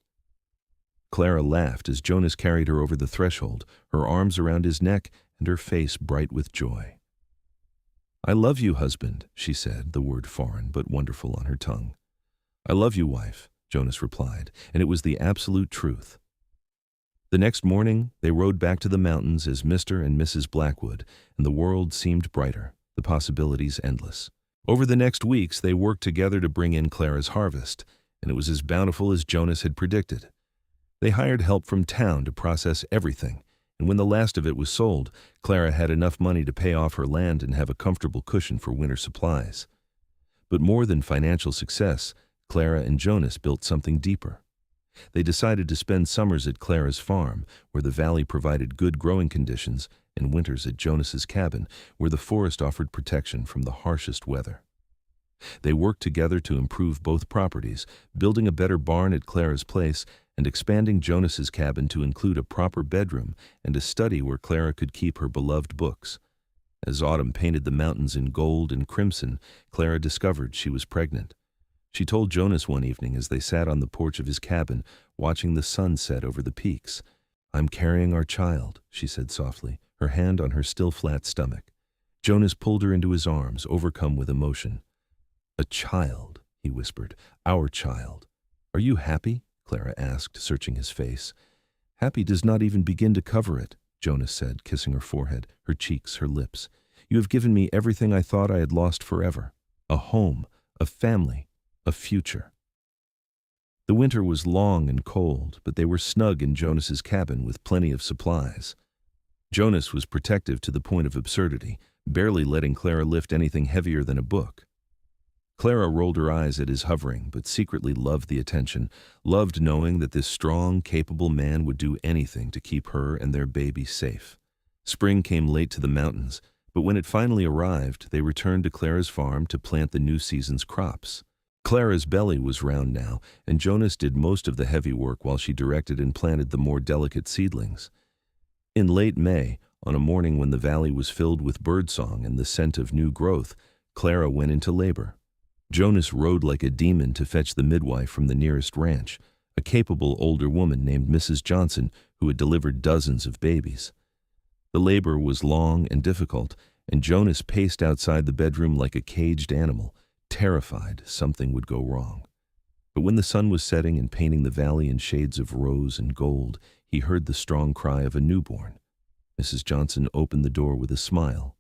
Clara laughed as Jonas carried her over the threshold, her arms around his neck and her face bright with joy. I love you, husband, she said, the word foreign but wonderful on her tongue. I love you, wife, Jonas replied, and it was the absolute truth. The next morning, they rode back to the mountains as Mr. and Mrs. Blackwood, and the world seemed brighter, the possibilities endless. Over the next weeks, they worked together to bring in Clara's harvest, and it was as bountiful as Jonas had predicted. They hired help from town to process everything, and when the last of it was sold, Clara had enough money to pay off her land and have a comfortable cushion for winter supplies. But more than financial success, Clara and Jonas built something deeper. They decided to spend summers at Clara's farm, where the valley provided good growing conditions, and winters at Jonas's cabin, where the forest offered protection from the harshest weather. They worked together to improve both properties, building a better barn at Clara's place and expanding Jonas's cabin to include a proper bedroom and a study where Clara could keep her beloved books. As autumn painted the mountains in gold and crimson, Clara discovered she was pregnant. She told Jonas one evening as they sat on the porch of his cabin, watching the sun set over the peaks. I'm carrying our child, she said softly, her hand on her still flat stomach. Jonas pulled her into his arms, overcome with emotion. A child, he whispered, our child. Are you happy? Clara asked, searching his face. Happy does not even begin to cover it, Jonas said, kissing her forehead, her cheeks, her lips. You have given me everything I thought I had lost forever. A home, a family, a future. The winter was long and cold, but they were snug in Jonas's cabin with plenty of supplies. Jonas was protective to the point of absurdity, barely letting Clara lift anything heavier than a book. Clara rolled her eyes at his hovering, but secretly loved the attention, loved knowing that this strong, capable man would do anything to keep her and their baby safe. Spring came late to the mountains, but when it finally arrived, they returned to Clara's farm to plant the new season's crops. Clara's belly was round now, and Jonas did most of the heavy work while she directed and planted the more delicate seedlings. In late May, on a morning when the valley was filled with birdsong and the scent of new growth, Clara went into labor. Jonas rode like a demon to fetch the midwife from the nearest ranch, a capable older woman named Mrs. Johnson who had delivered dozens of babies. The labor was long and difficult, and Jonas paced outside the bedroom like a caged animal, terrified something would go wrong. But when the sun was setting and painting the valley in shades of rose and gold, he heard the strong cry of a newborn. Mrs. Johnson opened the door with a smile.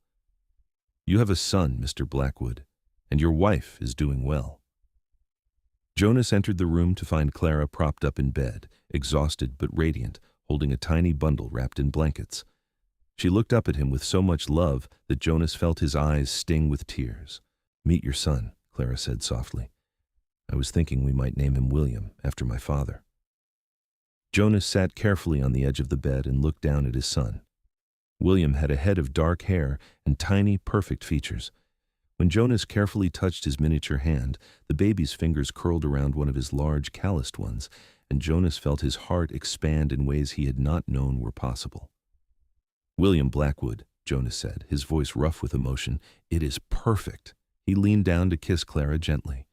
You have a son, Mr. Blackwood, and your wife is doing well. Jonas entered the room to find Clara propped up in bed, exhausted but radiant, holding a tiny bundle wrapped in blankets. She looked up at him with so much love that Jonas felt his eyes sting with tears. Meet your son, Clara said softly. I was thinking we might name him William, after my father. Jonas sat carefully on the edge of the bed and looked down at his son. William had a head of dark hair and tiny, perfect features. When Jonas carefully touched his miniature hand, the baby's fingers curled around one of his large, calloused ones, and Jonas felt his heart expand in ways he had not known were possible. "William Blackwood," Jonas said, his voice rough with emotion. "It is perfect." He leaned down to kiss Clara gently.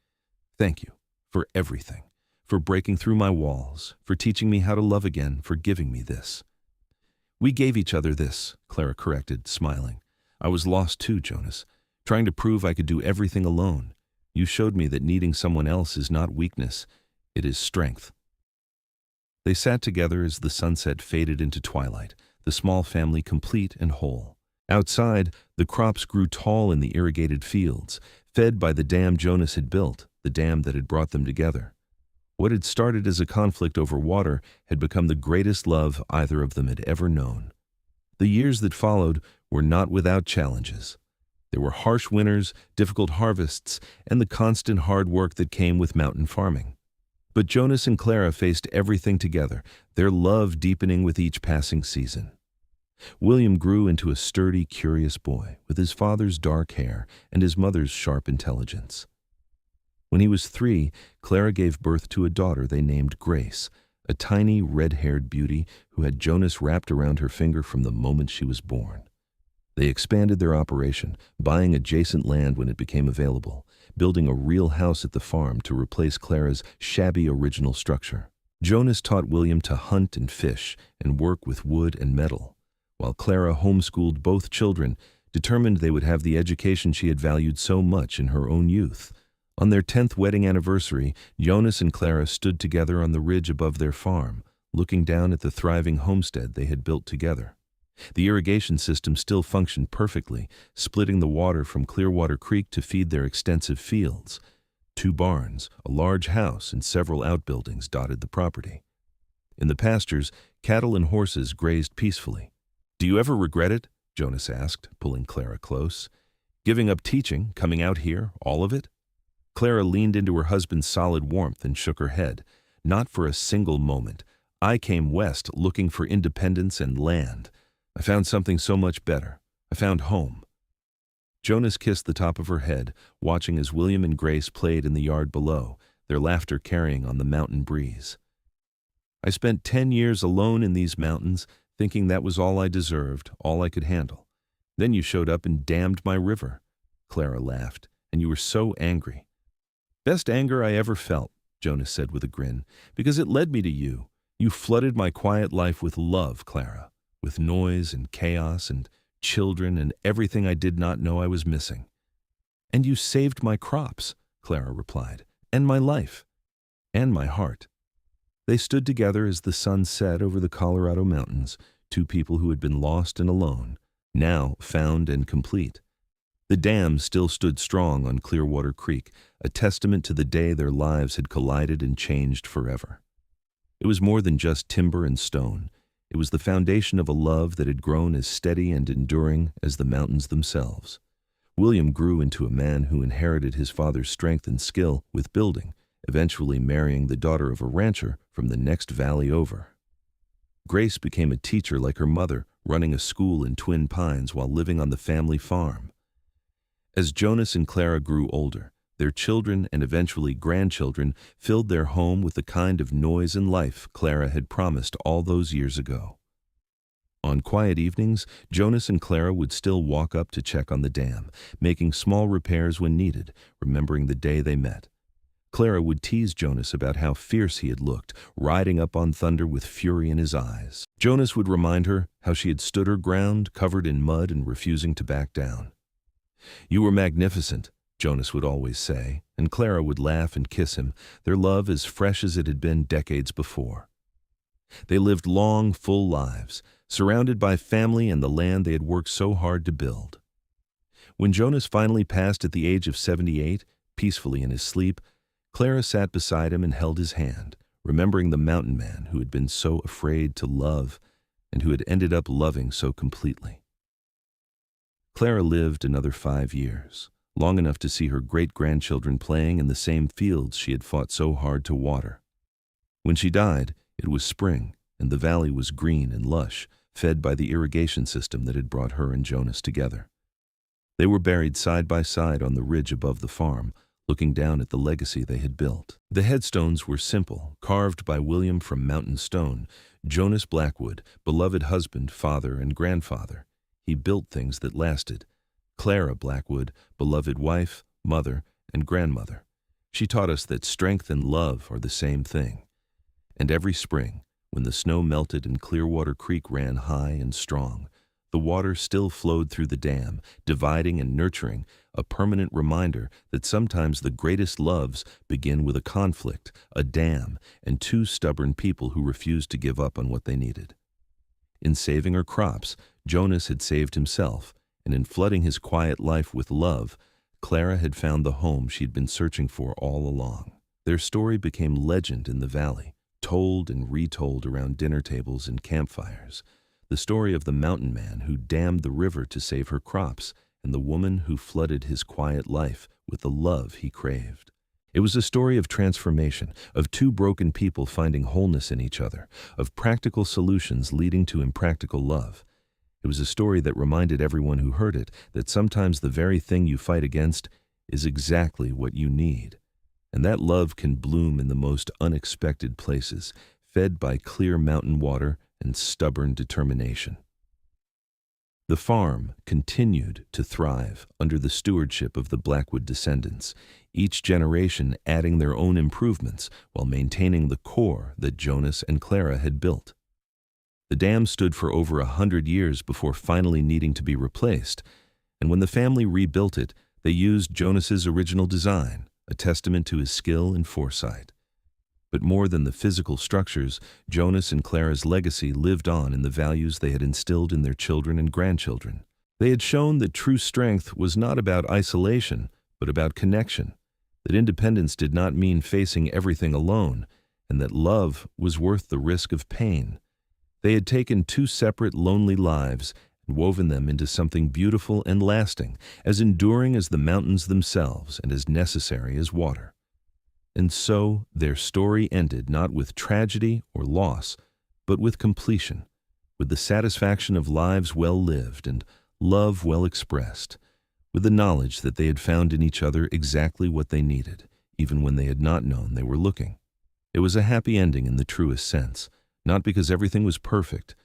"Thank you for everything, for breaking through my walls, for teaching me how to love again, for giving me this." "We gave each other this," Clara corrected, smiling. "I was lost too, Jonas, trying to prove I could do everything alone. You showed me that needing someone else is not weakness, it is strength." They sat together as the sunset faded into twilight, the small family complete and whole. Outside, the crops grew tall in the irrigated fields, fed by the dam Jonas had built, the dam that had brought them together. What had started as a conflict over water had become the greatest love either of them had ever known. The years that followed were not without challenges. There were harsh winters, difficult harvests, and the constant hard work that came with mountain farming. But Jonas and Clara faced everything together, their love deepening with each passing season. William grew into a sturdy, curious boy, with his father's dark hair and his mother's sharp intelligence. When he was 3, Clara gave birth to a daughter they named Grace, a tiny, red-haired beauty who had Jonas wrapped around her finger from the moment she was born. They expanded their operation, buying adjacent land when it became available, building a real house at the farm to replace Clara's shabby original structure. Jonas taught William to hunt and fish and work with wood and metal, while Clara homeschooled both children, determined they would have the education she had valued so much in her own youth. On their 10th wedding anniversary, Jonas and Clara stood together on the ridge above their farm, looking down at the thriving homestead they had built together. The irrigation system still functioned perfectly, splitting the water from Clearwater Creek to feed their extensive fields. 2 barns, a large house, and several outbuildings dotted the property. In the pastures, cattle and horses grazed peacefully. "Do you ever regret it?" Jonas asked, pulling Clara close. "Giving up teaching, coming out here, all of it?" Clara leaned into her husband's solid warmth and shook her head. "Not for a single moment. I came west looking for independence and land. I found something so much better. I found home." Jonas kissed the top of her head, watching as William and Grace played in the yard below, their laughter carrying on the mountain breeze. "I spent 10 years alone in these mountains, thinking that was all I deserved, all I could handle. Then you showed up and dammed my river." Clara laughed. "And you were so angry." "Best anger I ever felt," Jonas said with a grin, "because it led me to you. You flooded my quiet life with love, Clara, with noise and chaos and children and everything I did not know I was missing." "And you saved my crops," Clara replied, "and my life, and my heart." They stood together as the sun set over the Colorado mountains, 2 people who had been lost and alone, now found and complete. The dam still stood strong on Clearwater Creek, a testament to the day their lives had collided and changed forever. It was more than just timber and stone. It was the foundation of a love that had grown as steady and enduring as the mountains themselves. William grew into a man who inherited his father's strength and skill with building, eventually marrying the daughter of a rancher from the next valley over. Grace became a teacher like her mother, running a school in Twin Pines while living on the family farm. As Jonas and Clara grew older, their children and eventually grandchildren filled their home with the kind of noise and life Clara had promised all those years ago. On quiet evenings, Jonas and Clara would still walk up to check on the dam, making small repairs when needed, remembering the day they met. Clara would tease Jonas about how fierce he had looked, riding up on thunder with fury in his eyes. Jonas would remind her how she had stood her ground, covered in mud and refusing to back down. "You were magnificent," Jonas would always say, and Clara would laugh and kiss him, their love as fresh as it had been decades before. They lived long, full lives, surrounded by family and the land they had worked so hard to build. When Jonas finally passed at the age of 78, peacefully in his sleep, Clara sat beside him and held his hand, remembering the mountain man who had been so afraid to love and who had ended up loving so completely. Clara lived another 5 years, long enough to see her great-grandchildren playing in the same fields she had fought so hard to water. When she died, it was spring, and the valley was green and lush, fed by the irrigation system that had brought her and Jonas together. They were buried side by side on the ridge above the farm, looking down at the legacy they had built. The headstones were simple, carved by William from Mountain Stone, Jonas Blackwood, beloved husband, father, and grandfather. He built things that lasted. Clara Blackwood, beloved wife, mother, and grandmother. She taught us that strength and love are the same thing. And every spring, when the snow melted and Clearwater Creek ran high and strong, the water still flowed through the dam, dividing and nurturing, a permanent reminder that sometimes the greatest loves begin with a conflict, a dam, and two stubborn people who refused to give up on what they needed. In saving her crops, Jonas had saved himself, and in flooding his quiet life with love, Clara had found the home she'd been searching for all along. Their story became legend in the valley, told and retold around dinner tables and campfires. The story of the mountain man who dammed the river to save her crops, and the woman who flooded his quiet life with the love he craved. It was a story of transformation, of two broken people finding wholeness in each other, of practical solutions leading to impractical love. It was a story that reminded everyone who heard it that sometimes the very thing you fight against is exactly what you need, and that love can bloom in the most unexpected places, fed by clear mountain water and stubborn determination. The farm continued to thrive under the stewardship of the Blackwood descendants, each generation adding their own improvements while maintaining the core that Jonas and Clara had built. The dam stood for over 100 years before finally needing to be replaced, and when the family rebuilt it, they used Jonas's original design, a testament to his skill and foresight. But more than the physical structures, Jonas and Clara's legacy lived on in the values they had instilled in their children and grandchildren. They had shown that true strength was not about isolation, but about connection, that independence did not mean facing everything alone, and that love was worth the risk of pain. They had taken two separate, lonely lives and woven them into something beautiful and lasting, as enduring as the mountains themselves and as necessary as water. And so their story ended not with tragedy or loss, but with completion, with the satisfaction of lives well lived and love well expressed, with the knowledge that they had found in each other exactly what they needed, even when they had not known they were looking. It was a happy ending in the truest sense, not because everything was perfect,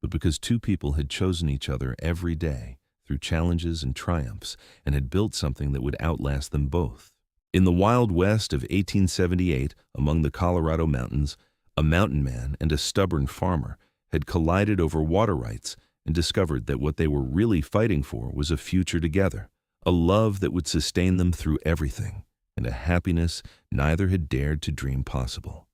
but because two people had chosen each other every day through challenges and triumphs and had built something that would outlast them both. In the Wild West of 1878, among the Colorado mountains, a mountain man and a stubborn farmer had collided over water rights and discovered that what they were really fighting for was a future together, a love that would sustain them through everything, and a happiness neither had dared to dream possible.